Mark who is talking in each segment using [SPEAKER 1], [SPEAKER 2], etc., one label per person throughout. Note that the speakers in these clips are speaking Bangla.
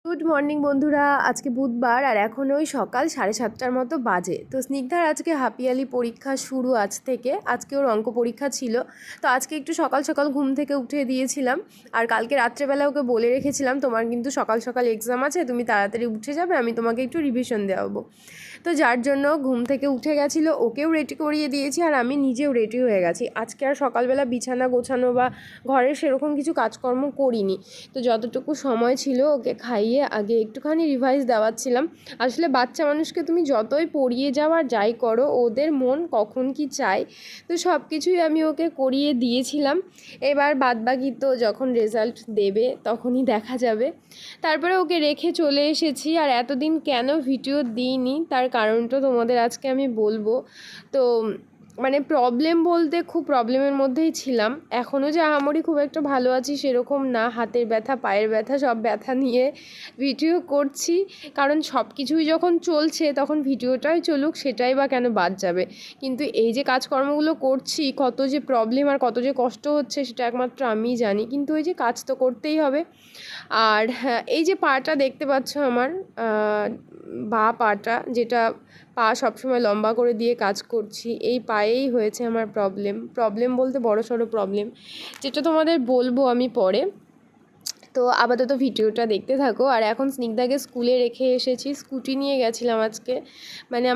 [SPEAKER 1] গুড মর্নিং বন্ধুরা। আজকে বুধবার আর এখন ওই সকাল 7:30টার মতো বাজে। তো স্নিগ্ধার আজকে হাফ ইয়ারলি পরীক্ষা শুরু আজ থেকে। আজকে ওর অঙ্ক পরীক্ষা ছিল, তো আজকে একটু সকাল সকাল ঘুম থেকে উঠে দিয়েছিলাম। আর কালকে রাত্রেবেলা ওকে বলে রেখেছিলাম তোমার কিন্তু সকাল সকাল এক্সাম আছে, তুমি তাড়াতাড়ি উঠে যাবে, আমি তোমাকে একটু রিভিশন দেওয়াবো। তো যার জন্য ঘুম থেকে উঠে গেছিলো, ওকেও রেডি করিয়ে দিয়েছি আর আমি নিজেও রেডি হয়ে গেছি। আজকে আর সকালবেলা বিছানা গোছানো বা ঘরের সেরকম কিছু কাজকর্ম করিনি। তো যতটুকু সময় ছিল ওকে খাইয়ে আগে একটুখানি রিভাইজ দেওয়াচ্ছিলাম। আসলে বাচ্চা মানুষকে তুমি যতই পড়িয়ে যাও আর যাই করো, ওদের মন কখন কি চায়, তো সব কিছুই আমি ওকে করিয়ে দিয়েছিলাম। এবার বাদবাকি তো যখন রেজাল্ট দেবে তখনই দেখা যাবে। তারপরে ওকে রেখে চলে এসেছি। আর এতদিন কেন ভিডিও দিইনি তার কারণটা তোমাদের আজকে আমি বলবো। তো মানে প্রবলেম বলতে খুব প্রবলেমের মধ্যেই ছিলাম। এখনও যে আহামরি খুব একটা ভালো আছি সেরকম না, হাতের ব্যথা পায়ের ব্যথা সব ব্যথা নিয়ে ভিডিও করছি। কারণ সব কিছুই যখন চলছে তখন ভিডিওটাই চলুক, সেটাই বা কেন বাদ যাবে। কিন্তু এই যে কাজকর্মগুলো করছি, কত যে প্রবলেম আর কত যে কষ্ট হচ্ছে সেটা একমাত্র আমিই জানি, কিন্তু ওই যে কাজ তো করতেই হবে। আর হ্যাঁ, এই যে পাটা দেখতে পাচ্ছ আমার, বা পাটা, যেটা পা সবসময় লম্বা করে দিয়ে কাজ করছি, এই পায়েই হয়েছে আমার প্রবলেম বলতে বড়সড় প্রবলেম, যেটা তোমাদের বলবো আমি পরে। তো আপাতত ভিডিওটা দেখতে থাকো। আর এখন স্নিগ্ধাকে স্কুলে রেখে এসেছি, স্কুটি নিয়ে গেছিলাম আজকে। মানে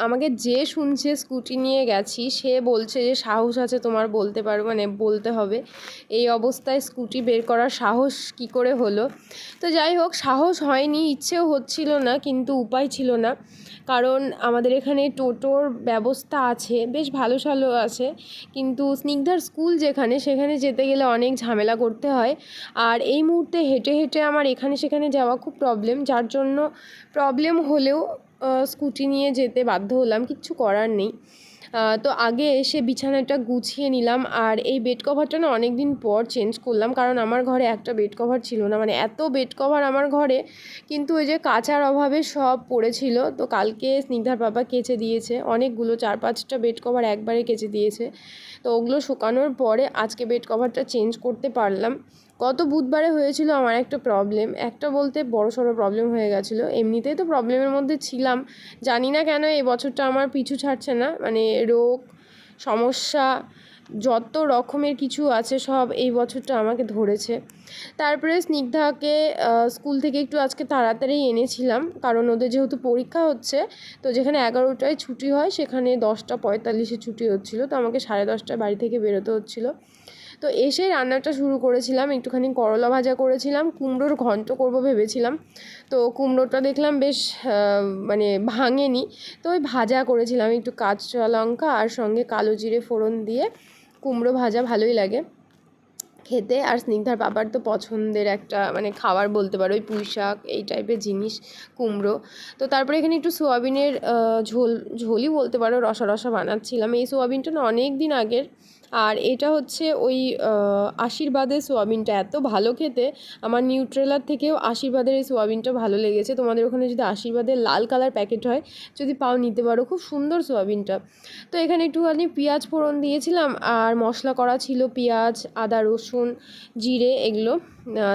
[SPEAKER 1] আমাকে যে শুনছে স্কুটি নিয়ে গেছি সে বলছে যে সাহস আছে তোমার, বলতে পারো, মানে বলতে হবে। এই অবস্থায় স্কুটি বের করার সাহস কি করে হলো? তো যাই হোক, সাহস হয়নি, ইচ্ছেও হচ্ছিল না, কিন্তু উপায় ছিল না। কারণ আমাদের এখানে টোটোর ব্যবস্থা আছে, বেশ ভালো ভালো আছে, কিন্তু স্নিগ্ধার স্কুল যেখানে, সেখানে যেতে গেলে অনেক ঝামেলা করতে হয়। আর এই মুহূর্তে হেঁটে হেঁটে আমার এখানে সেখানে যাওয়া খুব প্রবলেম, যার জন্য প্রবলেম হলেও স্কুটি নিয়ে যেতে বাধ্য হলাম, কিচ্ছু করার নেই। তো আগে এসে বিছানাটা গুছিয়ে নিলাম। আর এই বেড কভারটা না অনেক দিন পর চেঞ্জ করলাম, কারণ আমার ঘরে একটা বেড কভার ছিল না, মানে এত বেড কভার আমার ঘরে, কিন্তু ওই যে কাচার অভাবে সব পড়েছিল। তো কালকে স্নিগ্ধার বাবা কেচে দিয়েছে অনেকগুলো, 4-5টা বেড কভার একবারে কেচে দিয়েছে। তো ওগুলো শুকানোর পরে আজকে বেড কভারটা চেঞ্জ করতে পারলাম। গত বুধবারে হয়েছিল আমার একটা প্রবলেম, একটা বলতে বড়সড় প্রবলেম হয়ে গেছিলো। এমনিতেই তো প্রবলেমের মধ্যে ছিলাম, জানি না কেন এই বছরটা আমার পিছু ছাড়ছে না, মানে রোগ সমস্যা যত রকমের কিছু আছে সব এই বছরটা আমাকে ধরেছে। তারপরে স্নিগ্ধাকে স্কুল থেকে একটু আজকে তাড়াতাড়ি এনেছিলাম, কারণ ওদের যেহেতু পরীক্ষা হচ্ছে, তো যেখানে 11টায় ছুটি হয় সেখানে 10:45-এ ছুটি হচ্ছিলো, তো আমাকে 10:30টায় বাড়ি থেকে বেরোতে হচ্ছিলো। তো এসে রান্নাটা শুরু করেছিলাম, একটুখানি করলা ভাজা করেছিলাম, কুমড়োর ঘন্ট করব ভেবেছিলাম। তো কুমড়োটা দেখলাম বেশ মানে ভাঙেনি, তো ওই ভাজা করেছিলাম একটু কাঁচা লঙ্কা আর সঙ্গে কালো জিরে ফোড়ন দিয়ে। কুমড়ো ভাজা ভালোই লাগে খেতে, আর স্নিগ্ধার বাবার তো পছন্দের একটা মানে খাবার বলতে পারো, ওই পুঁই শাক এই টাইপের জিনিস কুমড়ো। তো তারপরে এখানে একটু সোয়াবিনের ঝোলই বলতে পারো, রসা রসা বানাচ্ছিলাম। এই সোয়াবিনটা না অনেক দিন আগের, আর এটা হচ্ছে ওই আশীর্বাদের সোয়াবিনটা, এত ভালো খেতে। আমার নিউট্রেলার থেকেও আশীর্বাদের এই সোয়াবিনটা ভালো লেগেছে। তোমাদের ওখানে যদি আশীর্বাদের লাল কালার প্যাকেট হয়, যদি পাও নিতে পারো, খুব সুন্দর সোয়াবিনটা। তো এখানে একটুখানি পেঁয়াজ ফোড়ন দিয়েছিলাম, আর মশলা করা ছিল পেঁয়াজ, আদা, রসুন, জিরে, এগুলো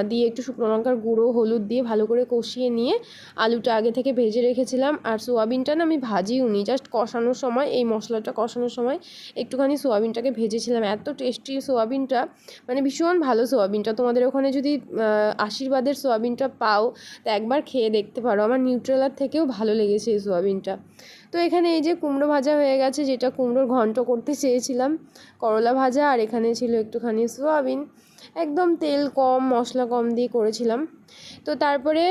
[SPEAKER 1] দিয়ে একটু শুকনো লঙ্কার গুঁড়ো, হলুদ দিয়ে ভালো করে কষিয়ে নিয়ে আলুটা আগে থেকে ভেজে রেখেছিলাম। আর সোয়াবিনটা না আমি ভাজিও নি, জাস্ট কষানোর সময়, এই মশলাটা কষানোর সময় একটুখানি সোয়াবিনটাকে ভেজেছিলাম। এত টেস্টি সোয়াবিনটা, মানে ভীষণ ভালো সোয়াবিনটা। তোমাদের ওখানে যদি আশীর্বাদের সোয়াবিনটা পাও তো একবার খেয়ে দেখতে পারো, আমার নিউট্রেলার থেকেও ভালো লেগেছে এই সোয়াবিনটা। তো এখানে এই যে কুমড়ো ভাজা হয়ে গেছে, যেটা কুমড়োর ঘন্ট করতে চেয়েছিলাম, করলা ভাজা, আর এখানে ছিল একটুখানি সোয়াবিন, একদম তেল কম মশলা কম দিয়ে করেছিলাম। তো তারপরে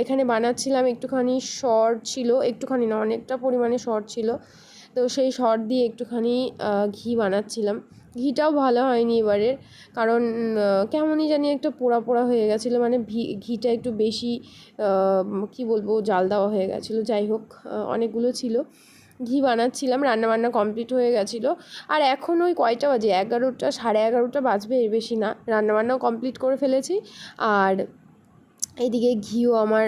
[SPEAKER 1] এখানে বানাচ্ছিলাম একটুখানি শর্ট ছিল, একটুখানি না অনেকটা পরিমাণে শর্ট ছিল, তো সেই শর্ট দিয়ে একটুখানি ঘি বানাচ্ছিলাম। ঘিটাও ভালো হয়নি এবারের, কারণ কেমনই জানি একটা পোড়া পোড়া হয়ে গেছিলো, মানে ঘিটা একটু বেশি কি বলবো জাল দেওয়া হয়ে গেছিলো। যাই হোক, অনেকগুলো ছিল, ঘি বানাচ্ছিলাম, রান্নাবান্না কমপ্লিট হয়ে গেছিলো। আর এখন ওই কয়টা বাজে, 11টা 11:30 বাজবে, এর বেশি না। রান্নাবান্নাও কমপ্লিট করে ফেলেছি, আর এইদিকে ঘিও আমার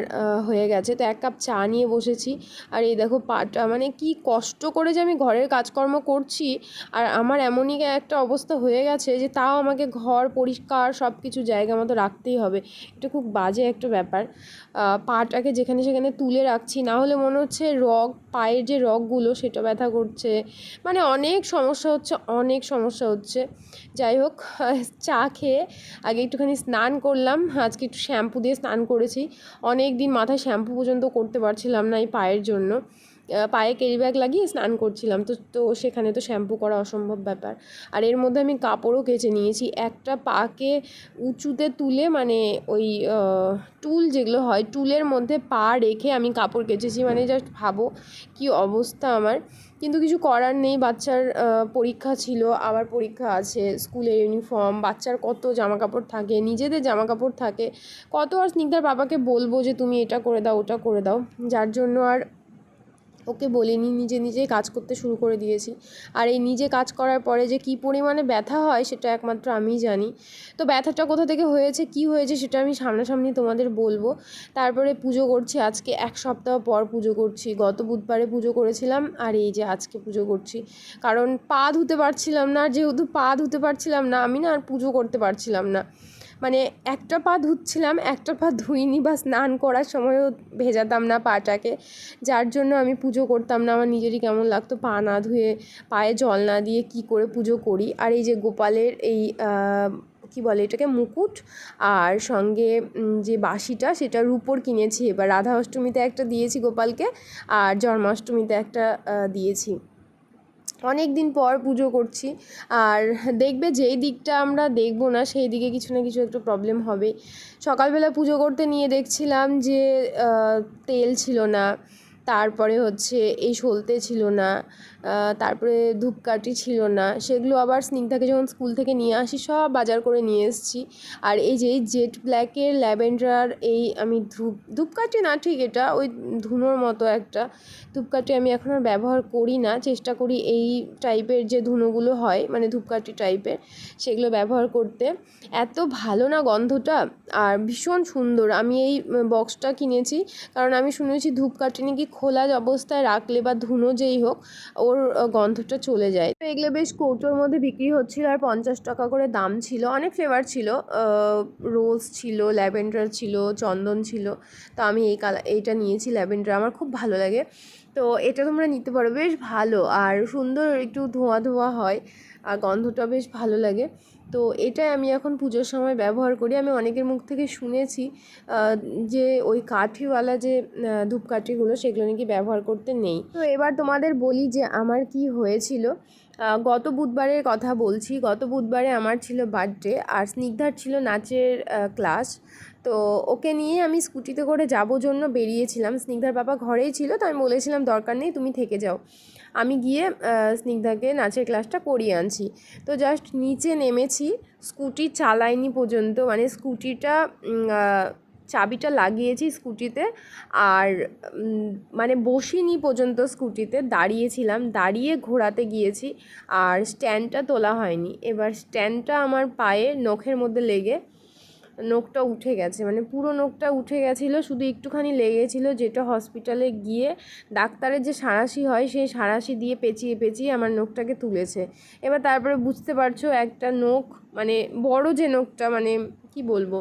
[SPEAKER 1] হয়ে গেছে, তো 1 কাপ চা নিয়ে বসেছি। আর এই দেখো পাটা, মানে কি কষ্ট করে যে আমি ঘরের কাজকর্ম করছি, আর আমার এমনই একটা অবস্থা হয়ে গেছে যে তাও আমাকে ঘর পরিষ্কার সব কিছু জায়গা মতো রাখতেই হবে। এটা খুব বাজে একটা ব্যাপার। পাটাকে যেখানে সেখানে তুলে রাখছি, না হলে মনে হচ্ছে পায়ের যে রগগুলো সেটা ব্যথা করছে, মানে অনেক সমস্যা হচ্ছে, অনেক সমস্যা হচ্ছে। যাই হোক, চা খেয়ে আগে একটুখানি স্নান করলাম। আজকে একটু শ্যাম্পু দিয়ে স্নান করেছি, অনেক দিন মাথায় শ্যাম্পু পর্যন্ত করতে পারছিলাম না এই পায়ের জন্য। পায়ে ক্যারি ব্যাগ লাগিয়ে স্নান করছিলাম, তো তো সেখানে তো শ্যাম্পু করা অসম্ভব ব্যাপার। আর এর মধ্যে আমি কাপড়ও কেচে নিয়েছি, একটা পাকে উঁচুতে তুলে, মানে ওই টুল যেগুলো হয় টুলের মধ্যে পা রেখে আমি কাপড় কেচেছি, মানে জাস্ট ভাবো কি অবস্থা আমার। কিন্তু কিছু করার নেই, বাচ্চার পরীক্ষা ছিল, আবার পরীক্ষা আছে, স্কুলের ইউনিফর্ম, বাচ্চার কত জামা কাপড় থাকে, নিজেদের জামা কাপড় থাকে, কত আর স্নিগ্ধার বাবাকে বলবো যে তুমি এটা করে দাও ওটা করে দাও, যার জন্য আর ওকে বলিনি, নিজে নিজেই কাজ করতে শুরু করে দিয়েছি। আর এই নিজে কাজ করার পরে যে কী পরিমাণে ব্যথা হয় সেটা একমাত্র আমিই জানি। তো ব্যথাটা কোথা থেকে হয়েছে, কি হয়েছে সেটা আমি সামনাসামনি তোমাদের বলবো। তারপরে পুজো করছি, আজকে 1 সপ্তাহ পর পুজো করছি। গত বুধবারে পুজো করেছিলাম, আর এই যে আজকে পুজো করছি। কারণ পা ধুতে পারছিলাম না, যেহেতু পা ধুতে পারছিলাম না আমি, না আর পুজো করতে পারছিলাম না। মানে একটা পা ধুচ্ছিলাম, একটা পা ধুইনি, বা স্নান করার সময়ও ভেজাতাম না পাটাকে, যার জন্য আমি পুজো করতাম না। আমার নিজেরই কেমন লাগতো পা না ধুয়ে, পায়ে জল না দিয়ে কি করে পুজো করি। আর এই যে গোপালের এই কী বলে এটাকে, মুকুট, আর সঙ্গে যে বাঁশিটা, সেটা রূপোর কিনেছি। এবার রাধা অষ্টমীতে একটা দিয়েছি গোপালকে, আর জন্মাষ্টমীতে একটা দিয়েছি। অনেক দিন পর পুজো করছি, আর দেখবে যেই দিকটা আমরা দেখবো না সেই দিকে কিছু না কিছু একটু প্রবলেম হবে। সকালবেলা পুজো করতে নিয়ে দেখছিলাম যে তেল ছিল না, তারপরে হচ্ছে এই সলতে ছিল না, তারপরে ধূপকাঠি ছিল না, সেগুলো আবার স্নিগ্ধাকে যখন স্কুল থেকে নিয়ে আসি সব বাজার করে নিয়ে এসেছি। আর এই যে এই জেট ব্ল্যাকের ল্যাভেন্ডার, এই আমি ধূপকাঠি না ঠিক, এটা ওই ধুনোর মতো একটা ধূপকাঠি আমি এখন আর ব্যবহার করি না, চেষ্টা করি এই টাইপের যে ধুনোগুলো হয়, মানে ধূপকাঠি টাইপের, সেগুলো ব্যবহার করতে। এত ভালো না গন্ধটা, আর ভীষণ সুন্দর। আমি এই বক্সটা কিনেছি কারণ আমি শুনেছি ধূপকাঠি নাকি খোলা অবস্থায় রাখলে, বা ধুনো যেই হোক, ওর গন্ধটা চলে যায়। তো এগুলো বেশ কৌটোর মধ্যে বিক্রি হচ্ছিল, আর 50 টাকা করে দাম ছিল। অনেক ফ্লেভার ছিল, রোজ ছিল, ল্যাভেন্ডার ছিল, চন্দন ছিল। তো আমি এইটা নিয়েছি ল্যাভেন্ডার, আমার খুব ভালো লাগে। তো এটা তোমরা নিতে পারো, বেশ ভালো আর সুন্দর, একটু ধোঁয়া ধোঁয়া হয়, আর গন্ধটা বেশ ভালো লাগে। তো এটাই আমি এখন পুজোর সময় ব্যবহার করি। আমি অনেকের মুখ থেকে শুনেছি যে ওই কাঠিওয়ালা যে ধূপকাঠিগুলো, সেগুলো নাকি ব্যবহার করতে নেই। তো এবার তোমাদের বলি যে আমার কি হয়েছিল। গত বুধবারের কথা বলছি, গত বুধবারে আমার ছিল বার্থডে, আর স্নিগ্ধার ছিল নাচের ক্লাস। তো ওকে নিয়ে আমি স্কুটিতে করে যাবো জন্য বেরিয়েছিলাম, স্নিগ্ধার বাবা ঘরেই ছিল, তো আমি বলেছিলাম দরকার নেই, তুমি থেকে যাও, আমি গিয়ে স্নিগ্ধাকে নাচের ক্লাসটা করিয়ে আনছি। তো জাস্ট নিচে নেমেছি, স্কুটি চালাইনি পর্যন্ত, মানে স্কুটিটা চাবিটা লাগিয়েছি স্কুটিতে, আর মানে বসিনি পর্যন্ত স্কুটিতে, দাঁড়িয়েছিলাম, দাঁড়িয়ে ঘোরাতে গিয়েছি, আর স্ট্যান্ডটা তোলা হয়নি। এবার স্ট্যান্ডটা আমার পায়ে নখের মধ্যে লেগে নখটা উঠে গেছে, মানে পুরো নখটা উঠে গেছিলো, শুধু একটুখানি লেগেছিলো, যেটা হসপিটালে গিয়ে ডাক্তারের যে সাঁড়াশি হয় সেই সাঁড়াশি দিয়ে পেঁচিয়ে পেঁচিয়ে আমার নখটাকে তুলেছে। এবার তারপরে বুঝতে পারছো, একটা নখ, মানে বড় যে নখটা, মানে কি বলবো,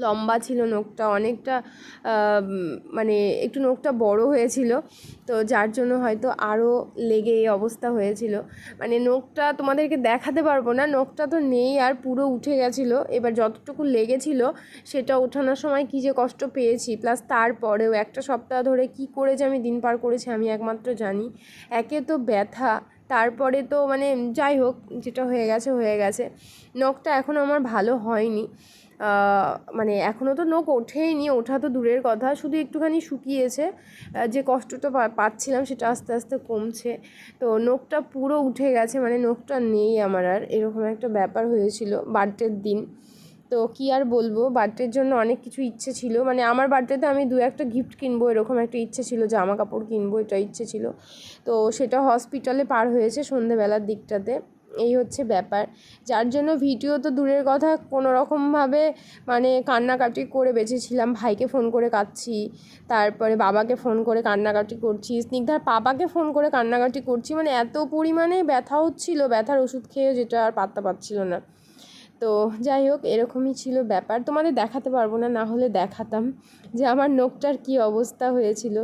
[SPEAKER 1] লম্বা ছিল নখটা অনেকটা, মানে একটু নখটা বড় হয়েছিল, তো যার জন্য হয়তো আরও লেগে এই অবস্থা হয়েছিল। মানে নখটা তোমাদেরকে দেখাতে পারবো না, নখটা তো নেই, আর পুরো উঠে গেছিলো। এবার যতটুকু লেগেছিল সেটা ওঠানোর সময় কী যে কষ্ট পেয়েছি, প্লাস তারপরেও 1 সপ্তাহ ধরে কি করে যে আমি দিন পার করেছি আমি একমাত্র জানি। একে তো ব্যথা, তারপরে তো মানে যাই হোক, যেটা হয়ে গেছে হয়ে গেছে। নখটা এখনও আমার ভালো হয়নি, মানে এখনও তো নখ ওঠেইনি, ওঠা তো দূরের কথা, শুধু একটুখানি শুকিয়েছে, যে কষ্টটা পাচ্ছিলাম সেটা আস্তে আস্তে কমছে। তো নখটা পুরো উঠে গেছে, মানে নখটা নেই আমার আর, এরকম একটা ব্যাপার হয়েছিল বার্থডের দিন। তো কী আর বলবো, বার্থডের জন্য অনেক কিছু ইচ্ছে ছিল, মানে আমার বার্থডেতে আমি 2-1টা গিফট কিনবো এরকম একটা ইচ্ছে ছিল, জামা কাপড় কিনবো এটা ইচ্ছে ছিল। তো সেটা হসপিটালে পার হয়েছে সন্ধেবেলার দিকটাতে। এই হচ্ছে ব্যাপার, যার জন্য ভিডিও তো দূরের কথা, কোনো রকমভাবে মানে কান্নাকাটি করে বেঁচেছিলাম। ভাইকে ফোন করে কাঁদছি, তারপরে বাবাকে ফোন করে কান্নাকাটি করছি, স্নিগ্ধার পাপাকে ফোন করে কান্নাকাটি করছি, মানে এত পরিমাণে ব্যথা হচ্ছিল, ব্যথার ওষুধ খেয়ে যেটা আর পাত্তা পাচ্ছিল না। তো যাই হোক, এরকমই ছিল ব্যাপার। তোমাদের দেখাতে পারবো না, না হলে দেখাতাম যে আমার নখটার কী অবস্থা হয়েছিল।